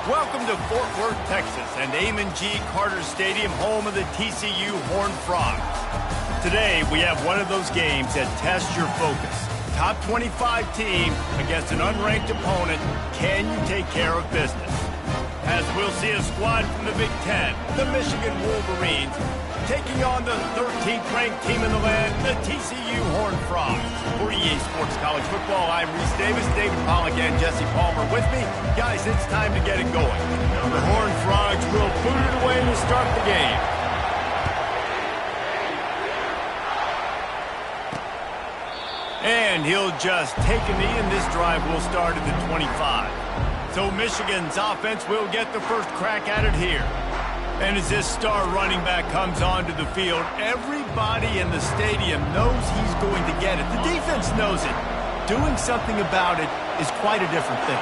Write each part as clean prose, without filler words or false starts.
Welcome to Fort Worth, Texas, and Amon G. Carter Stadium, home of the TCU Horned Frogs. Today, we have one of those games that tests your focus. Top 25 team against an unranked opponent. Can you take care of business? As we'll see a squad from the Big Ten, the Michigan Wolverines, taking on the 13th ranked team in the land, the TCU Horned Frogs. For EA Sports College Football, I'm Reese Davis, David Pollack, and Jesse Palmer with me. Guys, it's time to get it going. The Horned Frogs will boot it away to start the game. And he'll just take a knee, and this drive will start at the 25. So Michigan's offense will get the first crack at it here. And as this star running back comes onto the field, everybody in the stadium knows he's going to get it. The defense knows it. Doing something about it is quite a different thing.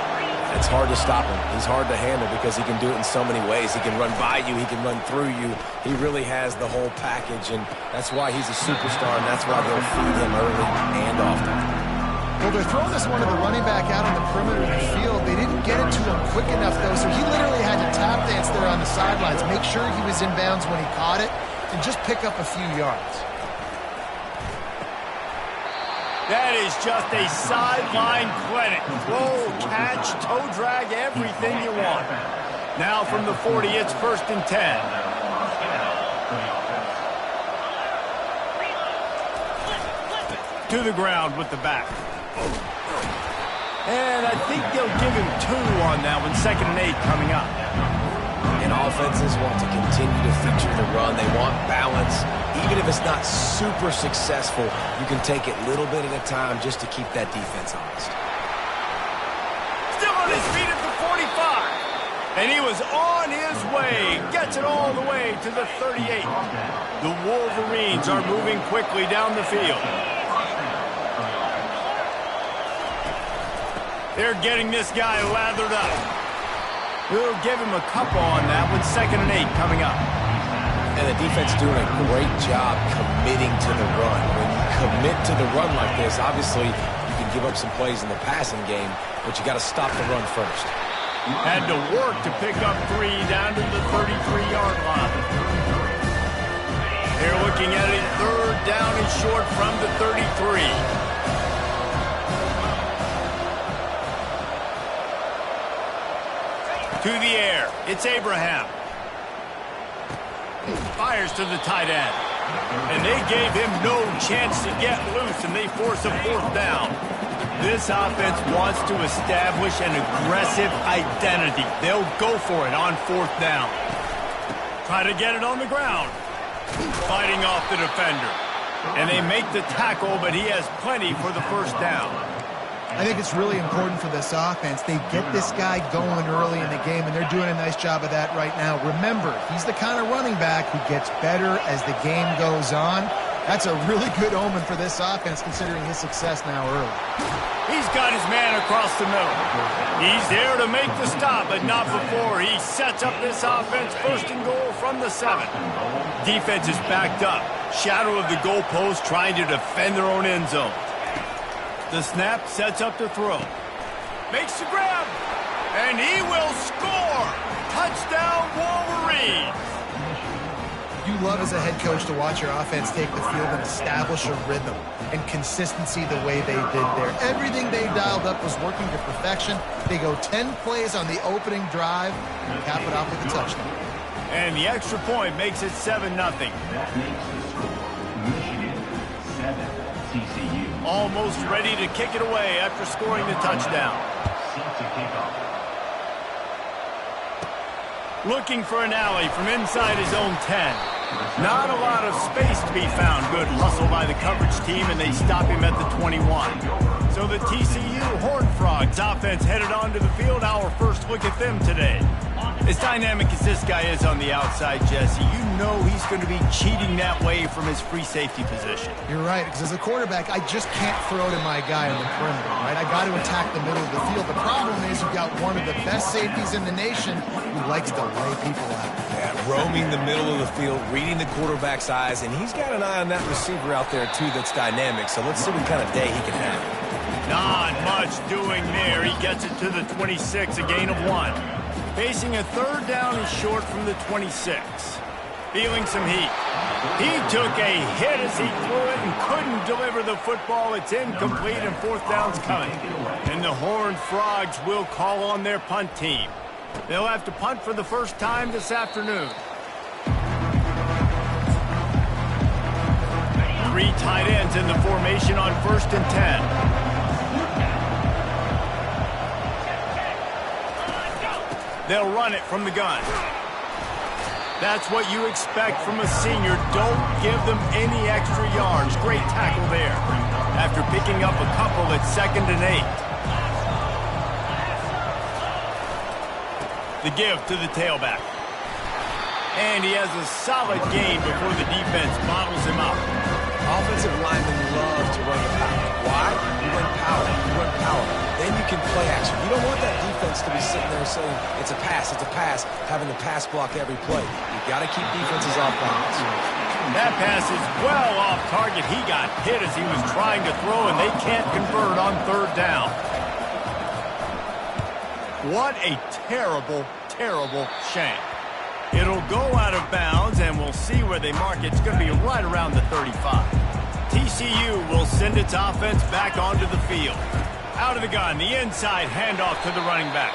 It's hard to stop him. He's hard to handle because he can do it in so many ways. He can run by you. He can run through you. He really has the whole package, and that's why he's a superstar, and that's why they'll feed him early and often. Well, they're throwing this one to the running back out on the perimeter of the field. They didn't get it to him quick enough, though, so he literally had to tap dance there on the sidelines, make sure he was in bounds when he caught it, and just pick up a few yards. That is just a sideline credit. Throw, catch, toe drag, everything you want. Now from the 40, it's 1st and 10. To the ground with the back. And I think they'll give him 2 on that one. 2nd and 8 coming up. And offenses want to continue to feature the run. They want balance. Even if it's not super successful, you can take it little bit at a time just to keep that defense honest. Still on his feet at the 45. And he was on his way. Gets it all the way to the 38. The Wolverines are moving quickly down the field. They're getting this guy lathered up. We'll give him a couple on that with 2nd and 8 coming up. And the defense doing a great job committing to the run. When you commit to the run like this, obviously you can give up some plays in the passing game, but you got to stop the run first. Had to work to pick up 3 down to the 33-yard line. They're looking at it 3rd down and short from the 33. To the air, it's Abraham. Fires to the tight end. And they gave him no chance to get loose, and they force a 4th down. This offense wants to establish an aggressive identity. They'll go for it on 4th down. Try to get it on the ground. Fighting off the defender. And they make the tackle, but he has plenty for the 1st down. I think it's really important for this offense. They get this guy going early in the game, and they're doing a nice job of that right now. Remember, he's the kind of running back who gets better as the game goes on. That's a really good omen for this offense, considering his success now early. He's got his man across the middle. He's there to make the stop, but not before he sets up this offense 1st and goal from the 7. Defense is backed up. Shadow of the goalpost trying to defend their own end zone. The snap sets up the throw. Makes the grab. And he will score. Touchdown, Wolverines. You love as a head coach to watch your offense take the field and establish a rhythm and consistency the way they did there. Everything they dialed up was working to perfection. They go 10 plays on the opening drive and cap it off with a touchdown. And the extra point makes it 7-0. That makes the score Michigan 7, TCU. Almost ready to kick it away after scoring the touchdown. Set to kick off. Looking for an alley from inside his own 10. Not a lot of space to be found. Good hustle by the coverage team, and they stop him at the 21. So the TCU Horned Frogs offense headed onto the field. Our first look at them today. As dynamic as this guy is on the outside, Jesse, you know he's going to be cheating that way from his free safety position. You're right, because as a quarterback, I just can't throw to my guy on the perimeter, right? I got to attack the middle of the field. The problem is you've got one of the best safeties in the nation who likes to lay people out. Yeah, roaming the middle of the field, reading the quarterback's eyes, and he's got an eye on that receiver out there, too, that's dynamic. So let's see what kind of day he can have. Not much doing there. He gets it to the 26, a gain of 1. Facing a third down and short from the 26. Feeling some heat. He took a hit as he threw it and couldn't deliver the football. It's incomplete and fourth down's coming. And the Horned Frogs will call on their punt team. They'll have to punt for the first time this afternoon. 3 tight ends in the formation on 1st and 10. They'll run it from the gun. That's what you expect from a senior. Don't give them any extra yards. Great tackle there. After picking up a couple at 2nd and 8. The give to the tailback. And he has a solid gain before the defense bottles him up. Offensive linemen love to run the power. Why? You run power. You run power. Then you can play action. You don't want that defense to be sitting there saying, it's a pass, having to pass block every play. You've got to keep defenses off balance. That pass is well off target. He got hit as he was trying to throw, and they can't convert on 3rd down. What a terrible, terrible shame. It'll go out of bounds, and we'll see where they mark it. It's going to be right around the 35. TCU will send its offense back onto the field. Out of the gun, the inside handoff to the running back.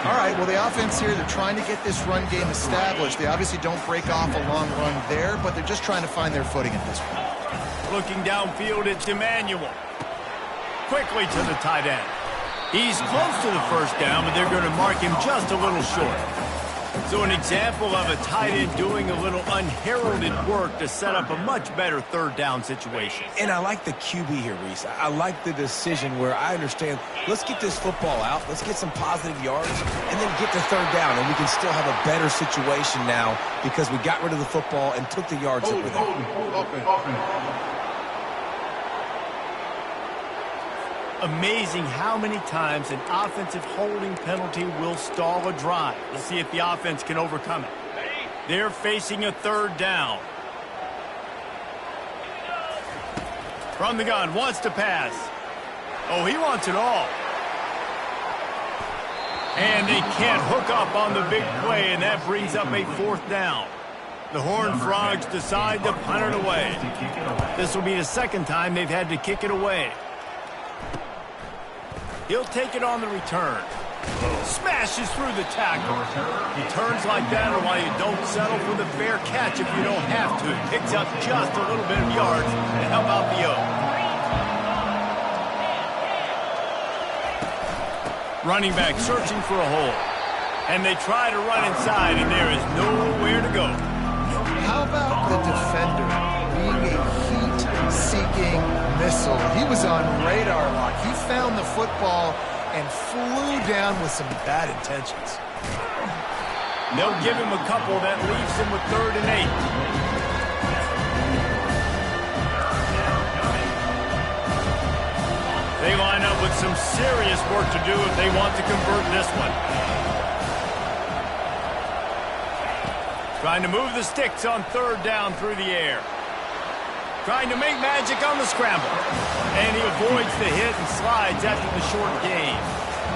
All right, well, the offense here, they're trying to get this run game established. They obviously don't break off a long run there, but they're just trying to find their footing at this point. Looking downfield, it's Emmanuel. Quickly to the tight end. He's close to the first down, but they're going to mark him just a little short. So an example of a tight end doing a little unheralded work to set up a much better 3rd down situation. And I like the QB here, Reese. I like the decision where I understand, let's get this football out, let's get some positive yards, and then get to 3rd down, and we can still have a better situation now because we got rid of the football and took the yards that were there. Amazing how many times an offensive holding penalty will stall a drive. Let's see if the offense can overcome it. They're facing a 3rd down. From the gun, wants to pass. Oh, he wants it all. And they can't hook up on the big play, and that brings up a 4th down. The Horned Frogs decide to punt it away. This will be the 2nd time they've had to kick it away. He'll take it on the return. Smashes through the tackle. Returns like that are why you don't settle for the fair catch if you don't have to. Picks up just a little bit of yards to help out the O. Running back searching for a hole. And they try to run inside, and there is nowhere to go. How about the defender being a heat-seeking missile? He was on radar lock. He found the football and flew down with some bad intentions. They'll give him a couple that leaves him with 3rd and 8. They line up with some serious work to do if they want to convert this one. Trying to move the sticks on 3rd down through the air. Trying to make magic on the scramble. And he avoids the hit and slides after the short gain.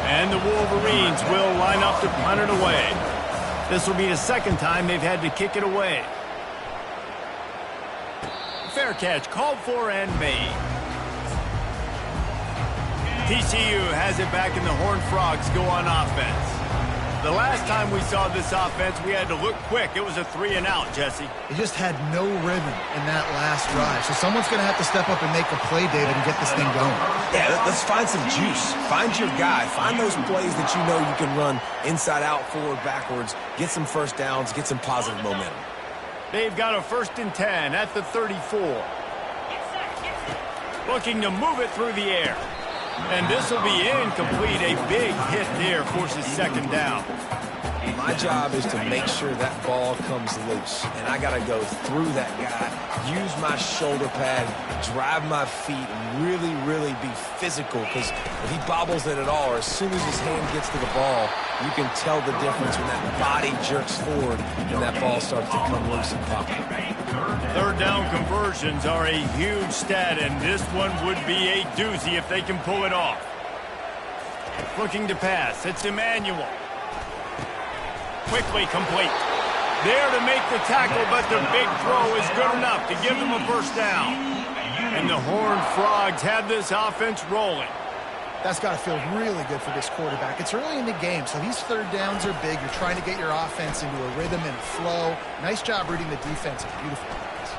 And the Wolverines will line up to punt it away. This will be the 2nd time they've had to kick it away. Fair catch called for and made. TCU has it back, and the Horned Frogs go on offense. The last time we saw this offense, we had to look quick. It was a 3-and-out, Jesse. They just had no rhythm in that last drive. So someone's going to have to step up and make a play, David, and get this thing going. Yeah, let's find some juice. Find your guy. Find those plays that you know you can run inside out, forward, backwards. Get some first downs. Get some positive momentum. They've got a 1st and 10 at the 34. Looking to move it through the air. And this will be incomplete. A big hit there forces 2nd down. My job is to make sure that ball comes loose. And I got to go through that guy, use my shoulder pad, drive my feet, and really, really be physical. Because if he bobbles it at all, or as soon as his hand gets to the ball, you can tell the difference when that body jerks forward and that ball starts to come loose and pop. 3rd down conversions are a huge stat, and this one would be a doozy if they can pull it off. Looking to pass. It's Emmanuel. quickly complete. There to make the tackle, but the big throw is good enough to give them a first down. And the Horned Frogs have this offense rolling. That's got to feel really good for this quarterback. It's early in the game, so these third downs are big. You're trying to get your offense into a rhythm and a flow. Nice job reading the defense. A beautiful pass.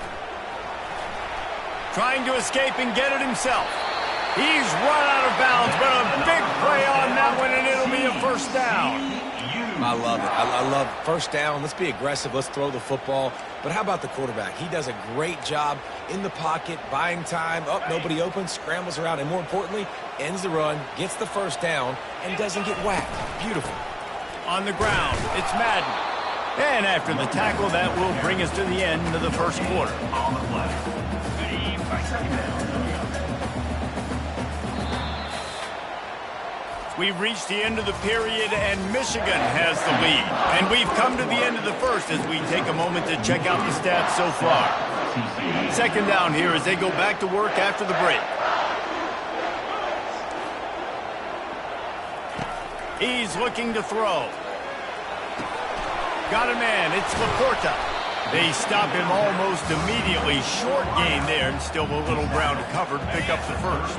Trying to escape and get it himself. He's run out of bounds, but a big play on that one, and it'll be a first down. I love it. I love first down. Let's be aggressive. Let's throw the football. But how about the quarterback? He does a great job in the pocket, buying time. Nobody open, scrambles around, and more importantly, ends the run, gets the first down, and doesn't get whacked. Beautiful. On the ground, it's Madden. And after the tackle, that will bring us to the end of the first quarter. On the play. Second down. We've reached the end of the period, and Michigan has the lead. And we've come to the end of the first as we take a moment to check out the stats so far. Second down here as they go back to work after the break. He's looking to throw. Got a man. It's Laporta. They stop him almost immediately. Short gain there, and still a little ground to cover to pick up the first.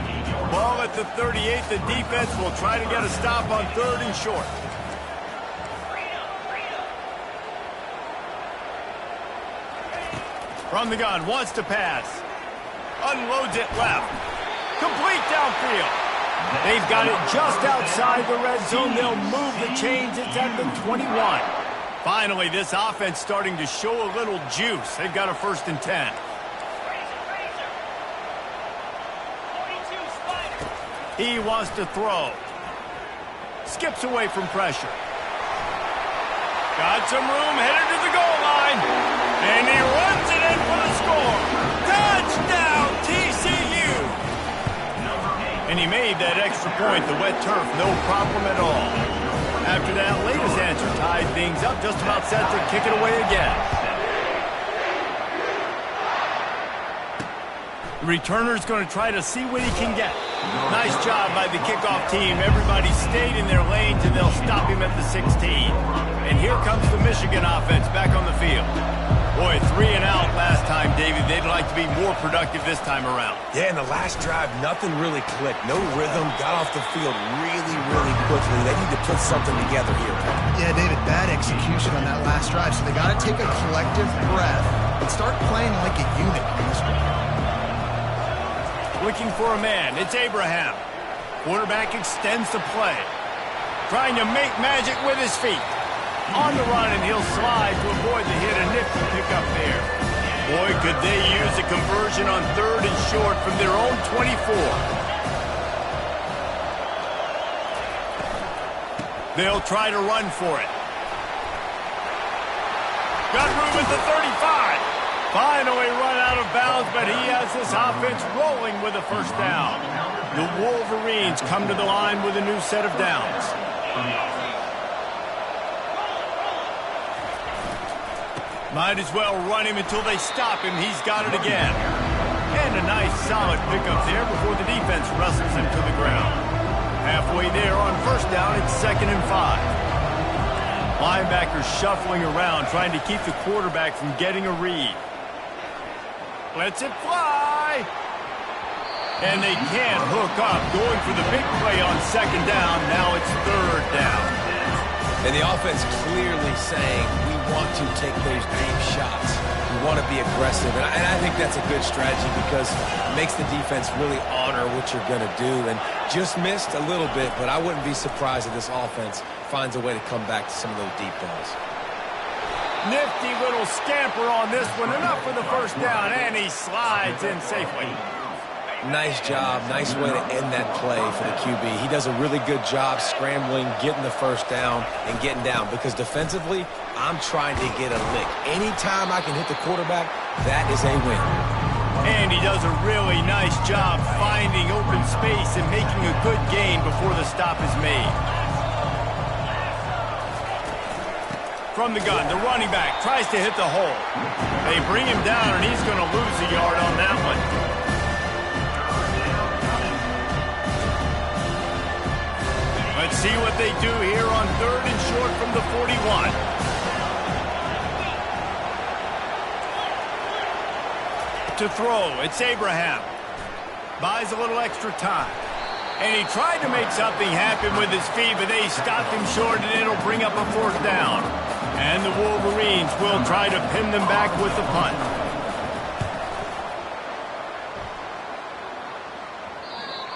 Ball at the 38. The defense will try to get a stop on third and short. From the gun, wants to pass. Unloads it left. Complete downfield. They've got it just outside the red zone. They'll move the chains. It's at the 21. Finally, this offense starting to show a little juice. They've got a 1st and 10. He wants to throw. Skips away from pressure. Got some room, headed to the goal line. And he runs it in for the score. Touchdown, TCU! And he made that extra point. The wet turf, no problem at all. After that latest answer tied things up, just about set to kick it away again. The returner's going to try to see what he can get. Nice job by the kickoff team. Everybody stayed in their lanes, and they'll stop him at the 16. And here comes the Michigan offense back on the field. Boy, 3 and out last time, David. They'd like to be more productive this time around. Yeah, in the last drive, nothing really clicked. No rhythm. Got off the field really, really quickly. They need to put something together here. Yeah, David, bad execution on that last drive. So they got to take a collective breath and start playing like a unit on this one. Looking for a man. It's Abraham. Quarterback extends the play. Trying to make magic with his feet. On the run, and he'll slide to avoid the hit. A nifty pickup there. Boy, could they use a conversion on 3rd and short from their own 24. They'll try to run for it. Got room at the 35. Finally run out of bounds, but he has this offense rolling with a first down. The Wolverines come to the line with a new set of downs. Might as well run him until they stop him. He's got it again. And a nice solid pickup there before the defense wrestles him to the ground. Halfway there on first down, it's 2nd and 5. Linebackers shuffling around, trying to keep the quarterback from getting a read. Lets it fly. And they can't hook up. Going for the big play on 2nd down. Now it's 3rd down. And the offense clearly saying, we want to take those deep shots. We want to be aggressive. And I think that's a good strategy because it makes the defense really honor what you're going to do. And just missed a little bit, but I wouldn't be surprised if this offense finds a way to come back to some of those deep balls. Nifty little scamper on this one. Enough for the first down, and he slides in safely. Nice job. Nice way to end that play for the QB. He does a really good job scrambling, getting the first down, and getting down. Because defensively, I'm trying to get a lick. Anytime I can hit the quarterback, that is a win. And he does a really nice job finding open space and making a good gain before the stop is made. From the gun, the running back tries to hit the hole. They bring him down, and he's going to lose a yard on that one. Let's see what they do here on 3rd and short from the 41. to throw. It's Abraham. Buys a little extra time. And he tried to make something happen with his feet, but they stopped him short, and it'll bring up a 4th down. And the Wolverines will try to pin them back with the punt.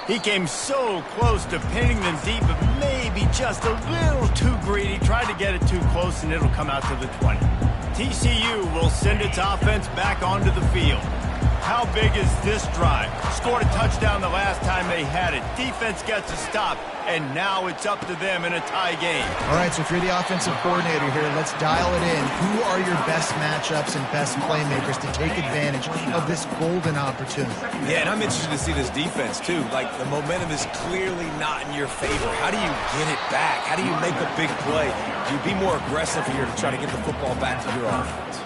He came so close to pinning them deep, but maybe just a little too greedy. Tried to get it too close, and it'll come out to the 20. TCU will send its offense back onto the field. How big is this drive? Scored a touchdown the last time they had it. Defense gets a stop, and now it's up to them in a tie game. All right, so if you're the offensive coordinator here, let's dial it in. Who are your best matchups and best playmakers to take advantage of this golden opportunity? Yeah, and I'm interested to see this defense, too. Like, the momentum is clearly not in your favor. How do you get it back? How do you make a big play? Do you be more aggressive here to try to get the football back to your offense?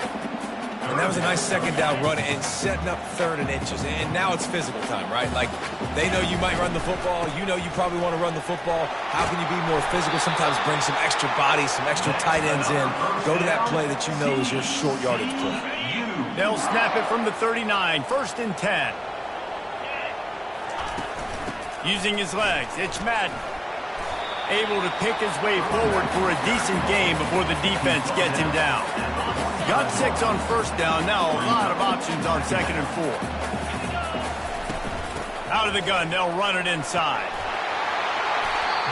And that was a nice 2nd down run and setting up 3rd and inches. And now it's physical time, right? Like, they know you might run the football. You know you probably want to run the football. How can you be more physical? Sometimes bring some extra bodies, some extra tight ends in. Go to that play that you know is your short yardage play. They'll snap it from the 39, 1st and 10. Using his legs, it's Madden. Able to pick his way forward for a decent game before the defense gets him down. Got 6 on 1st down. Now a lot of options on 2nd and 4. Out of the gun, they'll run it inside.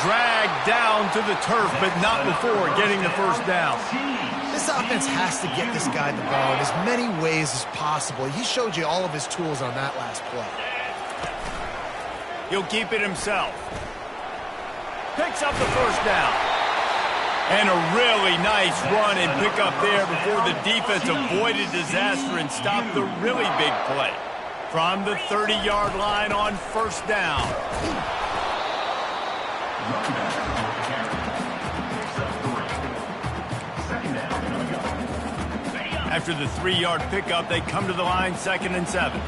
Dragged down to the turf, but not before getting the 1st down. This offense has to get this guy the ball in as many ways as possible. He showed you all of his tools on that last play. He'll keep it himself. Picks up the 1st down. And a really nice run and pick up there before the defense avoided disaster and stopped the really big play. From the 30-yard line on 1st down. After the 3-yard pickup, they come to the line 2nd and 7.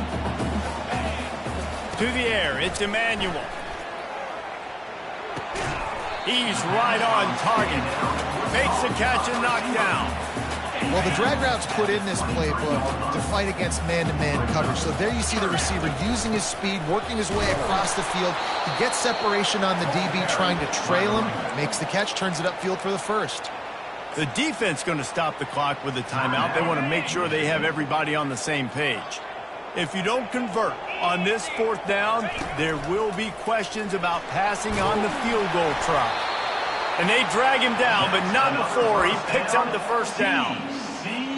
To the air, it's Emmanuel. He's right on target. Makes the catch and knocked down. Well, the drag route's put in this playbook to fight against man-to-man coverage. So there you see the receiver using his speed, working his way across the field. He gets separation on the DB trying to trail him, makes the catch, turns it upfield for the 1st. The defense going to stop the clock with a timeout. They want to make sure they have everybody on the same page. If you don't convert on this 4th down, there will be questions about passing on the field goal try. And they drag him down, but not before he picks up the 1st down.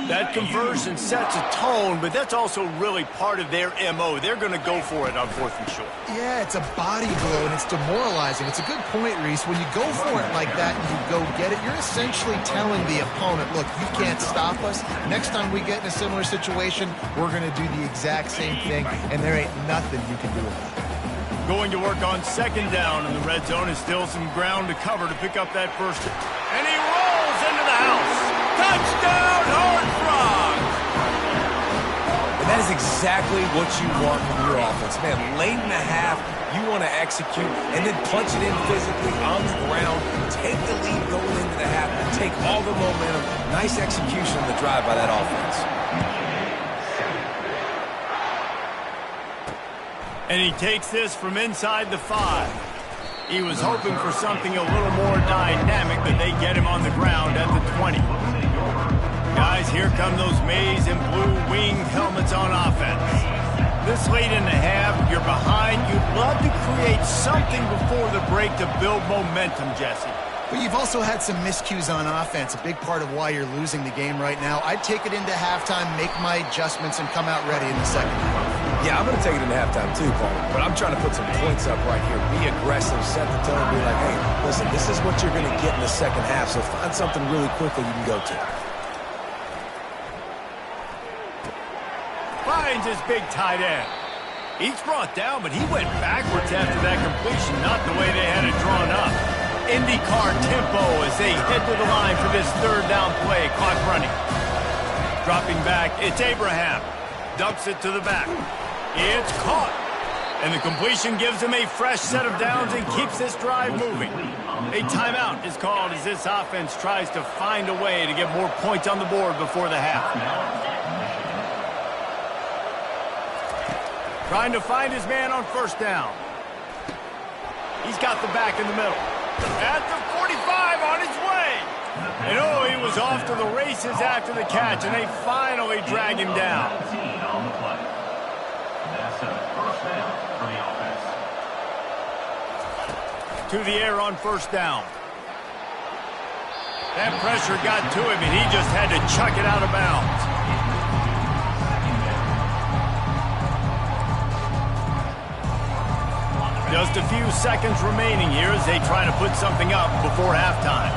That conversion sets a tone, but that's also really part of their MO. They're going to go for it on 4th and short. Yeah, it's a body blow, and it's demoralizing. It's a good point, Reese. When you go for it like that and you go get it, you're essentially telling the opponent, look, you can't stop us. Next time we get in a similar situation, we're going to do the exact same thing, and there ain't nothing you can do about it. Going to work on 2nd down in the red zone is still some ground to cover to pick up that 1st. And he rolls into the house. Touchdown, Horned Frogs! And that is exactly what you want from your offense. Man, late in the half, you want to execute and then punch it in physically on the ground, take the lead going into the half, and take all the momentum. Nice execution on the drive by that offense. And he takes this from inside the 5. He was hoping for something a little more dynamic, but they get him on the ground at the 20. Guys, here come those maize and blue wing helmets on offense. This late in the half, you're behind. You'd love to create something before the break to build momentum, Jesse. But you've also had some miscues on offense, a big part of why you're losing the game right now. I'd take it into halftime, make my adjustments, and come out ready in the 2nd half. Yeah, I'm going to take it into halftime too, Paul. But I'm trying to put some points up right here. Be aggressive, set the tone, be like, hey, listen, this is what you're going to get in the 2nd half, so find something really quickly you can go to. Finds his big tight end. He's brought down, but he went backwards after that completion, not the way they had it drawn up. IndyCar tempo as they head to the line for this 3rd down play. Clock running. Dropping back, it's Abraham. Dumps it to the back. It's caught. And the completion gives him a fresh set of downs and keeps this drive moving. A timeout is called as this offense tries to find a way to get more points on the board before the half. Trying to find his man on first down. He's got the back in the middle. At the 45 on his way. And oh, he was off to the races after the catch, and they finally drag him down. That's a first down for the offense. To the air on first down. That pressure got to him, and he just had to chuck it out of bounds. Just a few seconds remaining here as they try to put something up before halftime.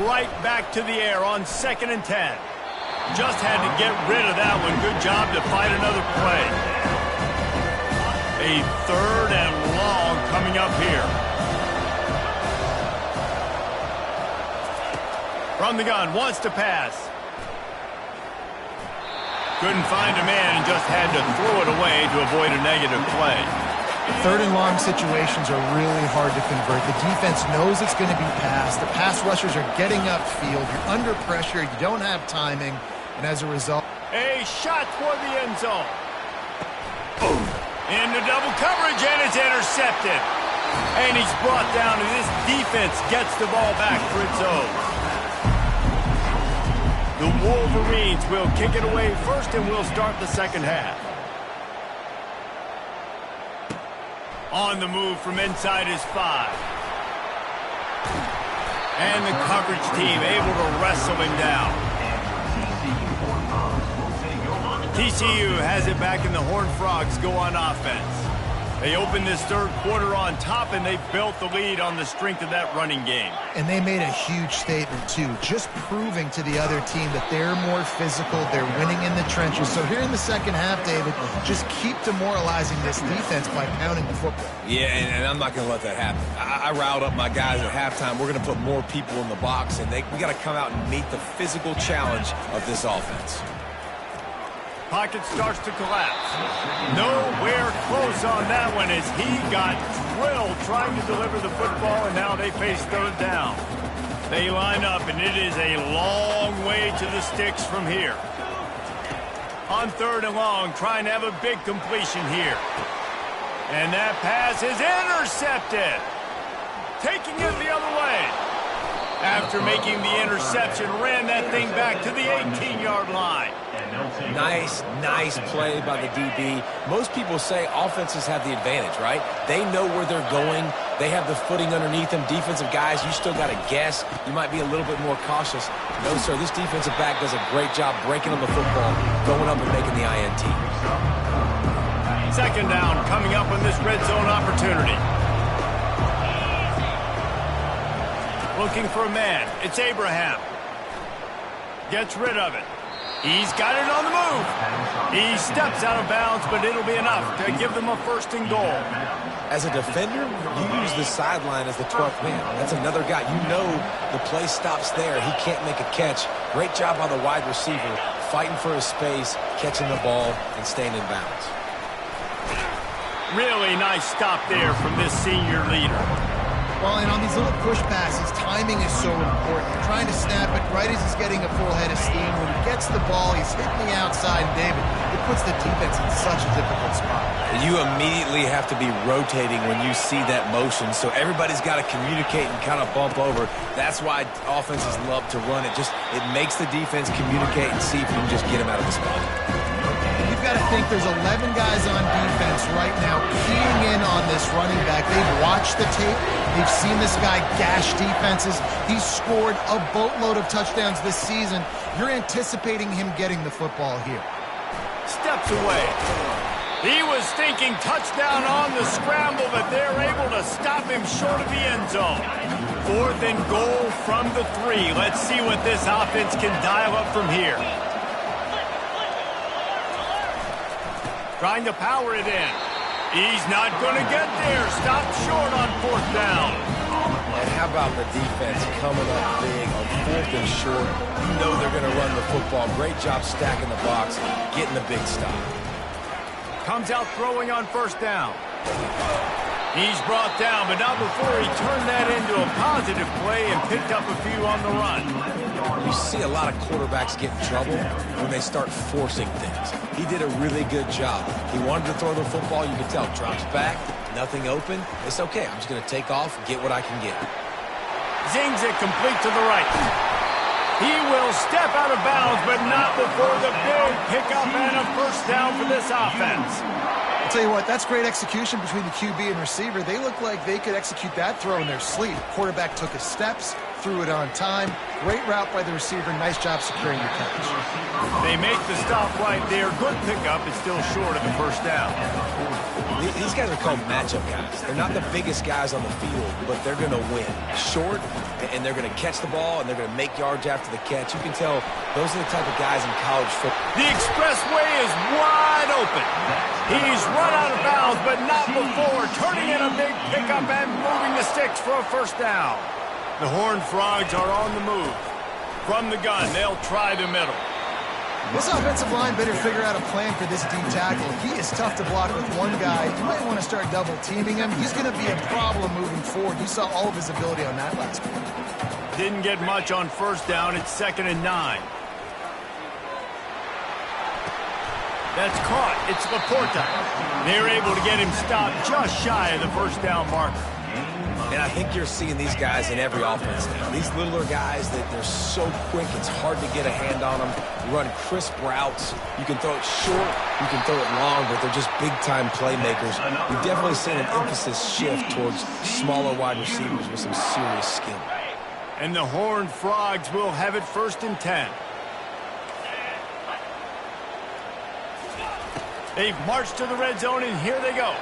Right back to the air on 2nd and 10. Just had to get rid of that one. Good job to fight another play. A 3rd and long coming up here. From the gun, wants to pass. Couldn't find a man and just had to throw it away to avoid a negative play. 3rd and long situations are really hard to convert. The defense knows it's going to be passed. The pass rushers are getting upfield. You're under pressure. You don't have timing. And as a result... A shot toward the end zone. Into double coverage, and it's intercepted. And he's brought down, and this defense gets the ball back for its own. The Wolverines will kick it away first, and we'll start the second half. On the move from inside his 5. And the coverage team able to wrestle him down. TCU has it back, and the Horned Frogs go on offense. They opened this 3rd quarter on top, and they built the lead on the strength of that running game. And they made a huge statement, too, just proving to the other team that they're more physical, they're winning in the trenches. So here in the second half, David, just keep demoralizing this defense by pounding the football. Yeah, and I'm not going to let that happen. I riled up my guys at halftime. We're going to put more people in the box, and we got to come out and meet the physical challenge of this offense. Pocket starts to collapse. Nowhere close on that one as he got drilled trying to deliver the football, and now they face 3rd down. They line up, and it is a long way to the sticks from here. On 3rd and long, trying to have a big completion here. And that pass is intercepted. Taking it the other way. After making the interception, ran that thing back to the 18-yard line. Nice play by the DB. Most people say offenses have the advantage, right? They know where they're going. They have the footing underneath them. Defensive guys, you still got to guess. You might be a little bit more cautious. No, sir, this defensive back does a great job breaking on the football, going up and making the INT. 2nd down coming up on this red zone opportunity. Looking for a man. It's Abraham. Gets rid of it. He's got it on the move. He steps out of bounds, but it'll be enough to give them a 1st and goal. As a defender, you use the sideline as the 12th man. That's another guy. You know the play stops there. He can't make a catch. Great job by the wide receiver, fighting for his space, catching the ball, and staying in bounds. Really nice stop there from this senior leader. Well, and on these little push passes, timing is so important. You're trying to snap it right as he's getting a full head of steam. When he gets the ball, he's hitting the outside, and David, it puts the defense in such a difficult spot. You immediately have to be rotating when you see that motion, so everybody's got to communicate and kind of bump over. That's why offenses love to run it. It makes the defense communicate and see if you can just get him out of the spot. You've got to think there's 11 guys on defense right now keying in on this running back. They've watched the tape. They've seen this guy gash defenses. He's scored a boatload of touchdowns this season. You're anticipating him getting the football here. Steps away. He was thinking touchdown on the scramble, but they're able to stop him short of the end zone. 4th and goal from the 3. Let's see what this offense can dial up from here. Trying to power it in. He's not going to get there. Stopped short on 4th down. And how about the defense coming up big on 4th and short? You know they're going to run the football. Great job stacking the box, getting the big stop. Comes out throwing on 1st down. He's brought down, but not before he turned that into a positive play and picked up a few on the run. You see a lot of quarterbacks get in trouble when they start forcing things. He did a really good job. He wanted to throw the football. You can tell. Drops back, nothing open. It's okay. I'm just going to take off and get what I can get. Zings it complete to the right. He will step out of bounds, but not before the big pickup and a first down for this offense. I'll tell you what, that's great execution between the QB and receiver. They look like they could execute that throw in their sleep. Quarterback took his steps, threw it on time. Great route by the receiver. Nice job securing the catch. They make the stop right there. Good pickup. It's still short of the first down. These guys are called matchup guys. They're not the biggest guys on the field, but they're going to win. Short, and they're going to catch the ball, and they're going to make yards after the catch. You can tell those are the type of guys in college football. The expressway is wide open. He's run out of bounds, but not before turning in a big pickup and moving the sticks for a first down. The Horned Frogs are on the move. From the gun, they'll try the middle. This offensive line better figure out a plan for this D tackle. He is tough to block with one guy. You might want to start double teaming him. He's going to be a problem moving forward. You saw all of his ability on that last play. Didn't get much on first down. It's 2nd and 9. That's caught. It's Laporta. They're able to get him stopped just shy of the first down marker. And I think you're seeing these guys in every offense now. These littler guys, they're so quick, it's hard to get a hand on them. Run crisp routes. You can throw it short, you can throw it long, but they're just big-time playmakers. We've definitely seen an emphasis shift towards smaller wide receivers with some serious skill. And the Horned Frogs will have it 1st and 10. They've marched to the red zone, and here they go.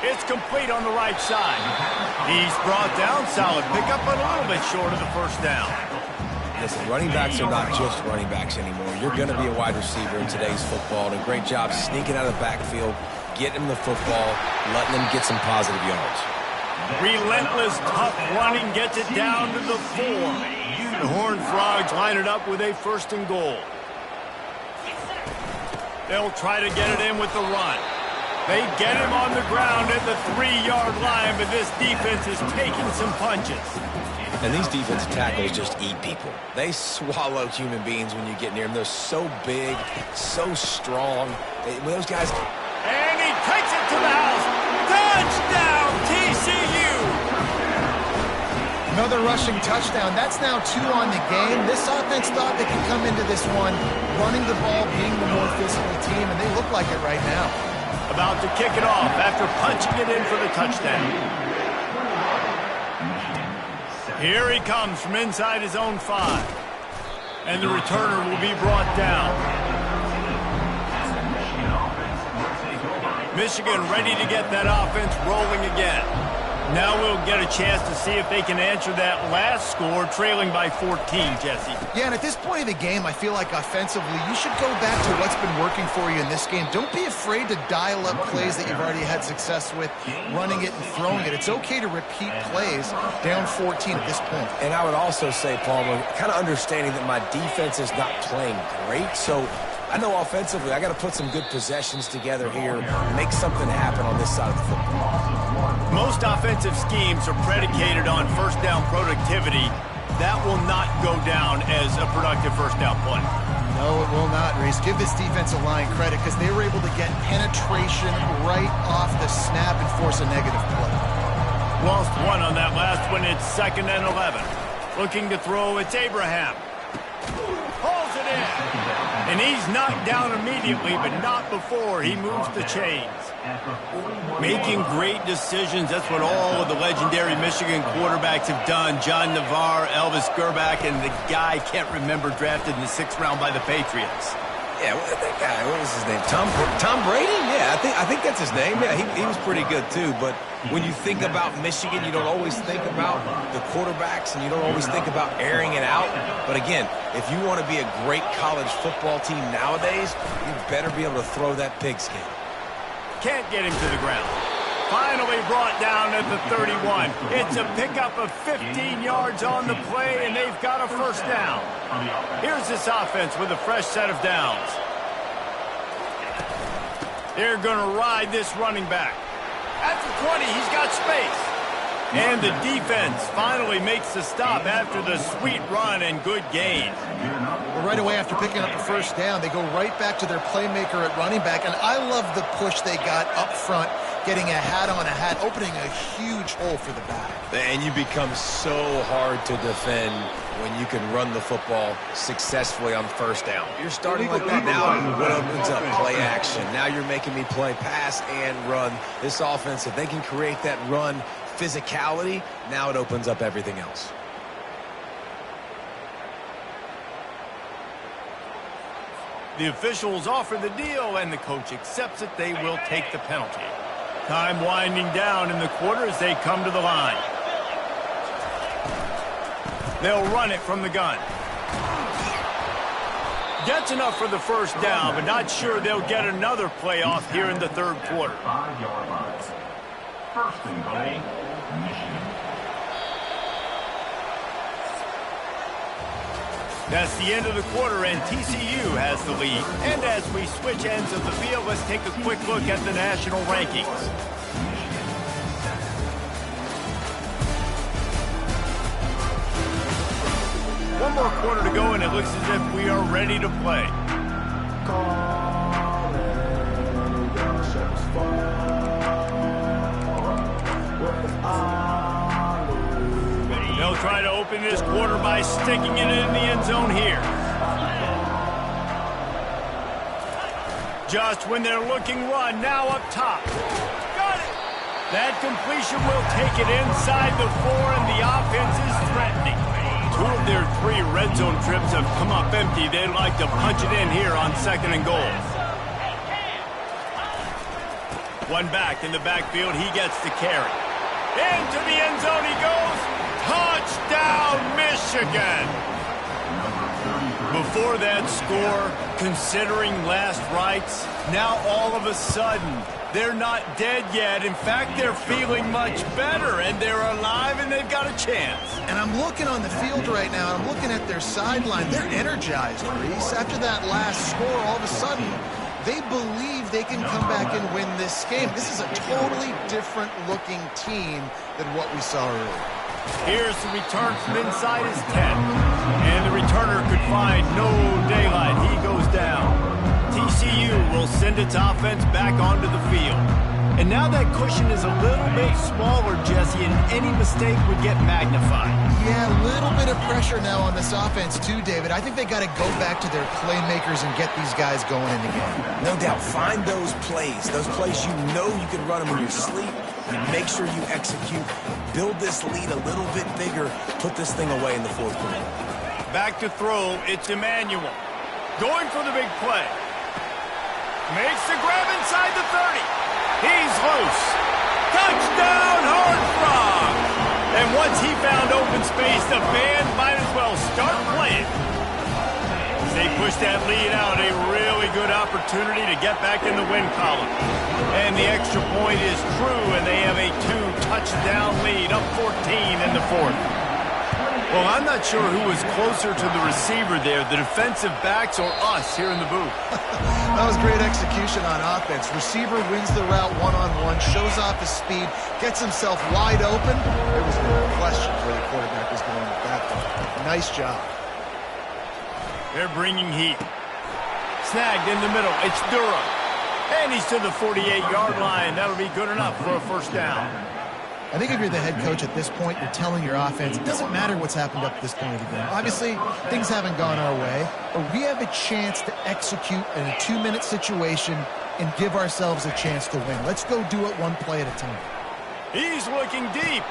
It's complete on the right side. He's brought down. Solid pickup, but a little bit short of the first down. Listen, running backs are not just running backs anymore. You're going to be a wide receiver in today's football. And a great job sneaking out of the backfield, getting them the football, letting them get some positive yards. Relentless, tough running gets it down to the 4. The Horned Frogs line it up with a 1st and goal. They'll try to get it in with the run. They get him on the ground at the 3-yard line, but this defense is taking some punches. And these defensive tackles just eat people. They swallow human beings when you get near them. They're so big, so strong. Those guys... And he takes it to the house. Touchdown, TCU! Another rushing touchdown. That's now 2 on the game. This offense thought they could come into this one running the ball, being the more physical team, and they look like it right now. About to kick it off after punching it in for the touchdown. Here he comes from inside his own 5. And the returner will be brought down. Michigan ready to get that offense rolling again. Now we'll get a chance to see if they can answer that last score, trailing by 14, Jesse. Yeah, and at this point of the game, I feel like offensively, you should go back to what's been working for you in this game. Don't be afraid to dial up plays that you've already had success with, running it and throwing it. It's okay to repeat plays down 14 at this point. And I would also say, Palmer, kind of understanding that my defense is not playing great, so I know offensively I got to put some good possessions together here, make something happen on this side of the football. Most offensive schemes are predicated on first down productivity. That will not go down as a productive first down play. No, it will not, Reese. Give this defensive line credit because they were able to get penetration right off the snap and force a negative play. Lost 1 on that last one. It's 2nd and 11. Looking to throw, it's Abraham. Pulls it in. And he's knocked down immediately, but not before he moves the chains. Making great decisions, that's what all of the legendary Michigan quarterbacks have done. John Navarre, Elvis Gerbach, and the guy, can't remember, drafted in the 6th round by the Patriots. Yeah, that guy, what was his name? Tom Brady? Yeah, I think that's his name. Yeah, he was pretty good too. But when you think about Michigan, you don't always think about the quarterbacks, and you don't always think about airing it out. But again, if you want to be a great college football team nowadays, you better be able to throw that pigskin. Can't get him to the ground. Finally brought down at the 31. It's a pickup of 15 yards on the play, and they've got a first down. Here's this offense with a fresh set of downs. They're going to ride this running back. At the 20, he's got space. And the defense finally makes the stop after the sweet run and good gain. Well, right away after picking up the first down, they go right back to their playmaker at running back. And I love the push they got up front, getting a hat on a hat, opening a huge hole for the back. And you become so hard to defend when you can run the football successfully on first down. You're starting like that now. What opens up? Play action. Now you're making me play pass and run. This offense, if they can create that run physicality, now it opens up everything else. The officials offer the deal, and the coach accepts it. They will take the penalty. Time winding down in the quarter as they come to the line. They'll run it from the gun. Gets enough for the first down, but not sure they'll get another play off here in the third quarter. 5-yard lines. First and goal, Michigan. That's the end of the quarter, and TCU has the lead. And as we switch ends of the field, let's take a quick look at the national rankings. One more quarter to go, and it looks as if we are ready to play. They'll try to open this quarter by sticking it in the end zone here. Just when they're looking run, now up top. Got it! That completion will take it inside the 4, and the offense is threatening. 2 of their 3 red zone trips have come up empty. They'd like to punch it in here on 2nd and goal. One back in the backfield. He gets the carry. Into the end zone he goes. Touchdown, Michigan! Before that score, considering last rites, now all of a sudden, they're not dead yet. In fact, they're feeling much better, and they're alive, and they've got a chance. And I'm looking on the field right now, and I'm looking at their sideline. They're energized, Reese. After that last score, all of a sudden, they believe they can come back and win this game. This is a totally different-looking team than what we saw earlier. Here's the return from inside his 10. And the returner could find no daylight. He goes down. TCU will send its offense back onto the field. And now that cushion is a little bit smaller, Jesse, and any mistake would get magnified. Yeah, a little bit of pressure now on this offense too, David. I think they got to go back to their playmakers and get these guys going in the game. No doubt. Find those plays you know you can run them in your sleep. You make sure you execute. Build this lead a little bit bigger. Put this thing away in the fourth quarter. Back to throw. It's Emmanuel. Going for the big play. Makes the grab inside the 30. He's loose. Touchdown, Horned Frog. And once he found open space, the band might as well start playing. As they push that lead out, a really good opportunity to get back in the win column. And the extra point is true, and they have a 2-touchdown lead, up 14 in the fourth. Well, I'm not sure who was closer to the receiver there, the defensive backs or us here in the booth. That was great execution on offense. Receiver wins the route one-on-one, shows off his speed, gets himself wide open. There was no question where the quarterback was going with that one. Nice job. They're bringing heat. Snagged in the middle. It's Durham. And he's to the 48-yard line. That'll be good enough for a first down. I think if you're the head coach at this point, you're telling your offense, it doesn't matter what's happened up to this point of the game. Obviously, things haven't gone our way, but we have a chance to execute in a 2-minute situation and give ourselves a chance to win. Let's go do it one play at a time. He's looking deep.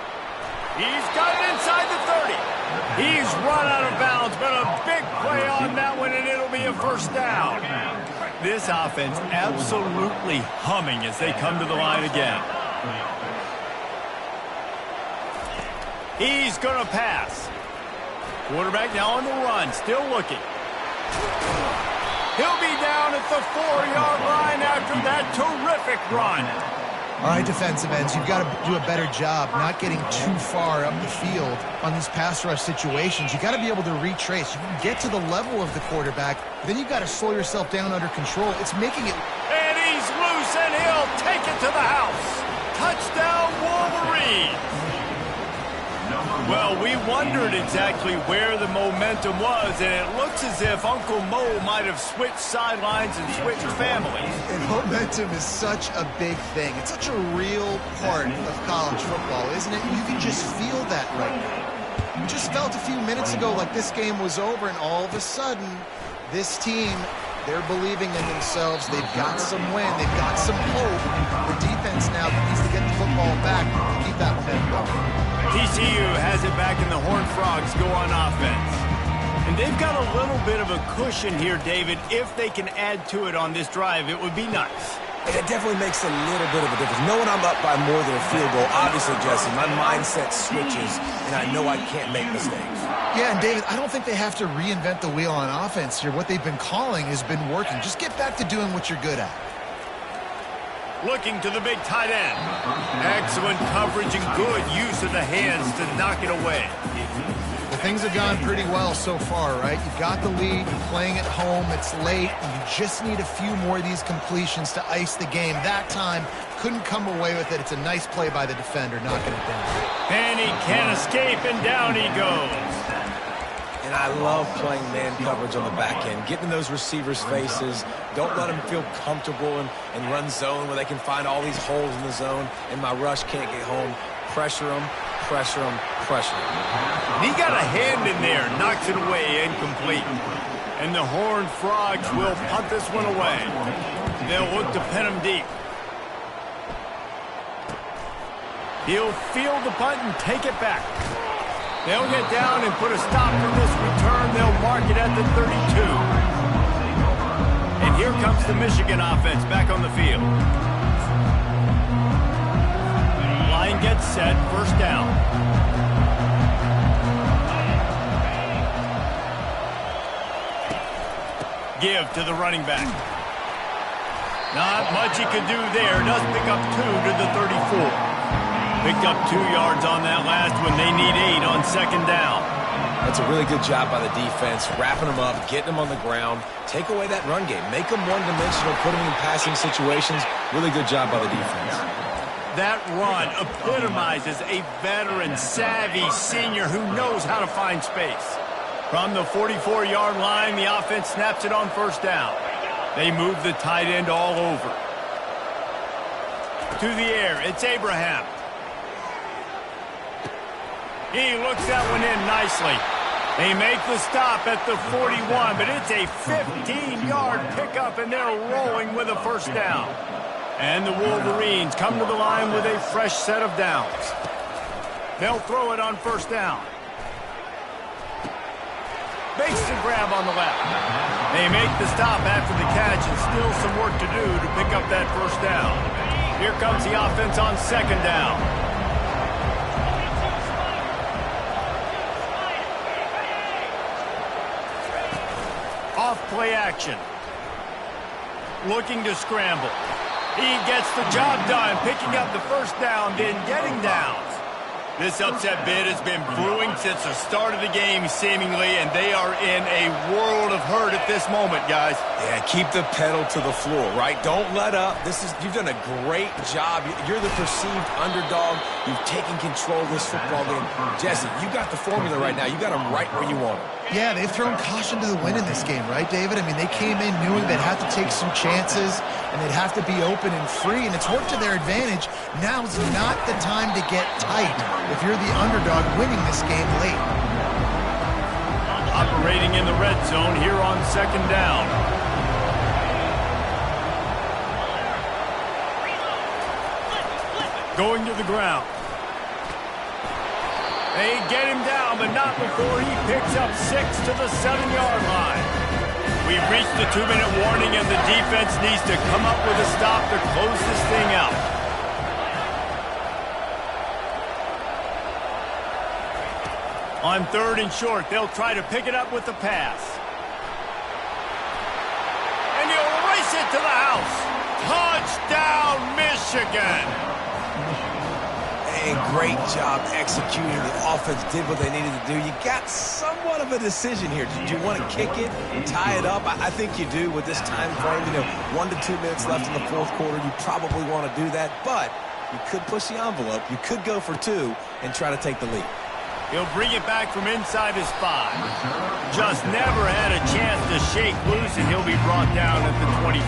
He's got it inside the 30. He's run out of bounds, but a big play on that one, and it'll be a first down. This offense absolutely humming as they come to the line again. He's going to pass. Quarterback now on the run, still looking. He'll be down at the 4-yard line after that terrific run. All right, defensive ends, you've got to do a better job not getting too far up the field on these pass rush situations. You've got to be able to retrace. You can get to the level of the quarterback, then you've got to slow yourself down under control. It's making it... And he's loose, and he'll take it to the house. Touchdown, Wolverines! Well, we wondered exactly where the momentum was, and it looks as if Uncle Mo might have switched sidelines and switched families. And momentum is such a big thing. It's such a real part of college football, isn't it? You can just feel that right now. You just felt a few minutes ago like this game was over, and all of a sudden, this team, they're believing in themselves. They've got some wind. They've got some hope. The defense now needs to get the football back to keep that momentum going. TCU has it back, and the Horned Frogs go on offense. And they've got a little bit of a cushion here, David. If they can add to it on this drive, it would be nice. And it definitely makes a little bit of a difference. Knowing I'm up by more than a field goal, obviously, Jesse, my mindset switches, and I know I can't make mistakes. Yeah, and David, I don't think they have to reinvent the wheel on offense here. What they've been calling has been working. Just get back to doing what you're good at. Looking to the big tight end. Excellent coverage and good use of the hands to knock it away. Well, things have gone pretty well so far, right? You've got the lead, you're playing at home, it's late, and you just need a few more of these completions to ice the game. That time, couldn't come away with it. It's a nice play by the defender, knocking it down. And he can't escape, and down he goes. And I love playing man coverage on the back end, getting in those receivers' faces. Don't let them feel comfortable and run zone where they can find all these holes in the zone, and my rush can't get home. Pressure them, pressure them, pressure them. He got a hand in there, knocks it away, incomplete. And the Horned Frogs will punt this one away. They'll look to pin him deep. He'll field the punt and take it back. They'll get down and put a stop to this return. They'll mark it at the 32. And here comes the Michigan offense back on the field. Line gets set, first down. Give to the running back. Not much he could do there. Does pick up 2 to the 34. Picked up 2 yards on that last one. They need 8 on second down. That's a really good job by the defense, wrapping them up, getting them on the ground. Take away that run game. Make them one-dimensional, put them in passing situations. Really good job by the defense. That run epitomizes a veteran, savvy senior who knows how to find space. From the 44-yard line, the offense snaps it on first down. They move the tight end all over. To the air, it's Abraham. He looks that one in nicely. They make the stop at the 41, but it's a 15-yard pickup, and they're rolling with a first down. And the Wolverines come to the line with a fresh set of downs. They'll throw it on first down. Makes the grab on the left. They make the stop after the catch, and still some work to do to pick up that first down. Here comes the offense on second down. Off-play action. Looking to scramble. He gets the job done, picking up the first down, then getting down. This upset bid has been brewing since the start of the game, seemingly, and they are in a world of hurt at this moment, guys. Yeah, keep the pedal to the floor, right? Don't let up. You've done a great job. You're the perceived underdog. You've taken control of this football game. Jesse, you got the formula right now. You got them right where you want them. Yeah, they've thrown caution to the wind in this game, right, David? I mean, they came in knowing they'd have to take some chances, and they'd have to be open and free, and it's worked to their advantage. Now's not the time to get tight if you're the underdog winning this game late. Operating in the red zone here on second down. Going to the ground. They get him down, but not before he picks up 6 to the 7-yard line. We've reached the 2-minute warning, and the defense needs to come up with a stop to close this thing out. On 3rd and short, they'll try to pick it up with the pass. And he'll race it to the house. Touchdown, Michigan! And great job executing. The offense did what they needed to do. You got somewhat of a decision here. Do you want to kick it, tie it up? I think you do with this time frame. 1 to 2 minutes left in the fourth quarter. You probably want to do that. But You could push the envelope. You could go for 2 and try to take the lead. He'll bring it back from inside his 5. Just never had a chance to shake loose, and he'll be brought down at the 24.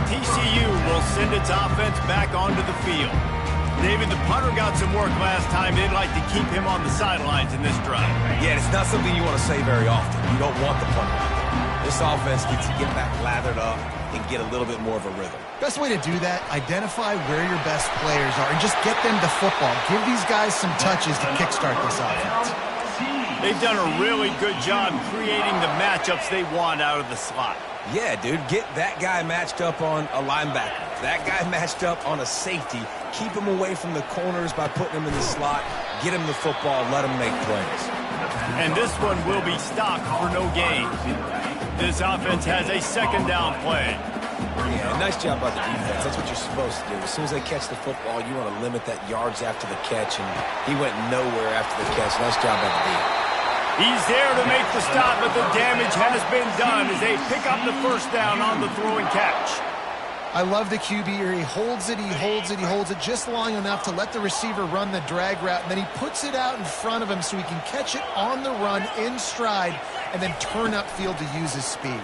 TCU will send its offense back onto the field. David, the punter got some work last time. They'd like to keep him on the sidelines in this drive. Yeah, it's not something you want to say very often. You don't want the punter out there. This offense needs to get back lathered up and get a little bit more of a rhythm. Best way to do that, identify where your best players are and just get them the football. Give these guys some touches to kickstart this offense. They've done a really good job creating the matchups they want out of the slot. Yeah, dude, get that guy matched up on a linebacker. That guy matched up on a safety. Keep him away from the corners by putting him in the slot. Get him the football. Let him make plays. And this one will be stopped for no gain. This offense has a second down play. Yeah, nice job by the defense. That's what you're supposed to do. As soon as they catch the football, you want to limit that yards after the catch, and he went nowhere after the catch. Nice job by the defense. He's there to make the stop, but the damage has been done as they pick up the first down on the throw and catch. I love the QB here. He holds it, he holds it, he holds it just long enough to let the receiver run the drag route, and then he puts it out in front of him so he can catch it on the run in stride and then turn upfield to use his speed.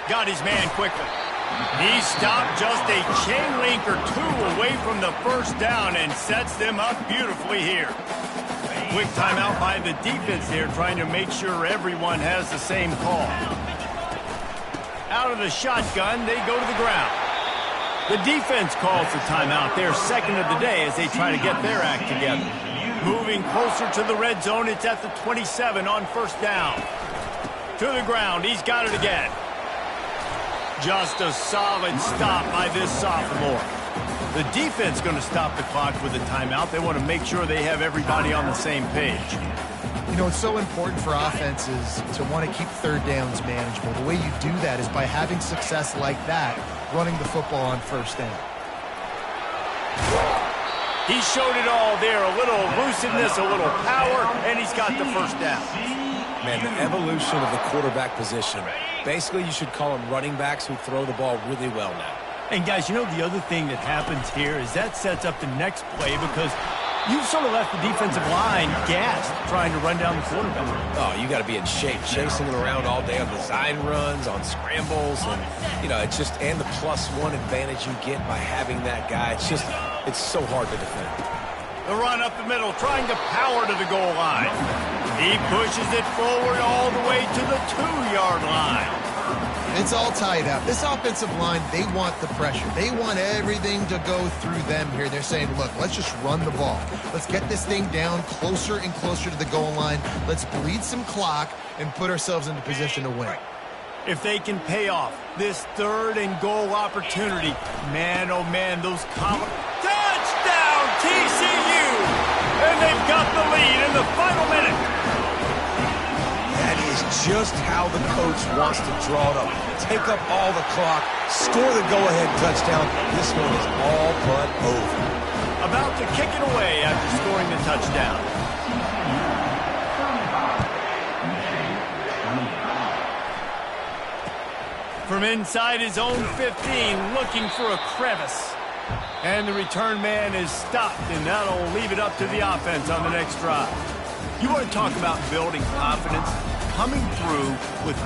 Got his man quickly. He stopped just a chain link or 2 away from the first down and sets them up beautifully here. Quick timeout by the defense here, trying to make sure everyone has the same call. Out of the shotgun, they go to the ground. The defense calls the timeout, their second of the day, as they try to get their act together. Moving closer to the red zone, it's at the 27 on first down. To the ground, he's got it again. Just a solid stop by this sophomore. The defense going to stop the clock with a timeout. They want to make sure they have everybody on the same page. You know, it's so important for offenses to want to keep third downs manageable. The way you do that is by having success like that, running the football on first down. He showed it all there. A little elusiveness, a little power, and he's got the first down. Man, the evolution of the quarterback position. Basically, you should call them running backs who throw the ball really well now. And, guys, you know the other thing that happens here is that sets up the next play because you've sort of left the defensive line gassed trying to run down the quarterback. Oh, you got to be in shape, chasing him around all day on design runs, on scrambles, and, you know, it's just, and the +1 advantage you get by having that guy. It's so hard to defend. The run up the middle, trying to power to the goal line. He pushes it forward all the way to the 2-yard line. It's all tied up. This offensive line, they want the pressure. They want everything to go through them here. They're saying, look, let's just run the ball. Let's get this thing down closer and closer to the goal line. Let's bleed some clock and put ourselves into position to win. If they can pay off this 3rd and goal opportunity, man, oh man, those touchdown TCU! And they've got the lead in the final minute. That is just how the coach wants to draw it up. Take up all the clock, score the go-ahead touchdown. This one is all but over. About to kick it away after scoring the touchdown. From inside his own 15, looking for a crevice. And the return man is stopped, and that'll leave it up to the offense on the next drive. You want to talk about building confidence? Coming through with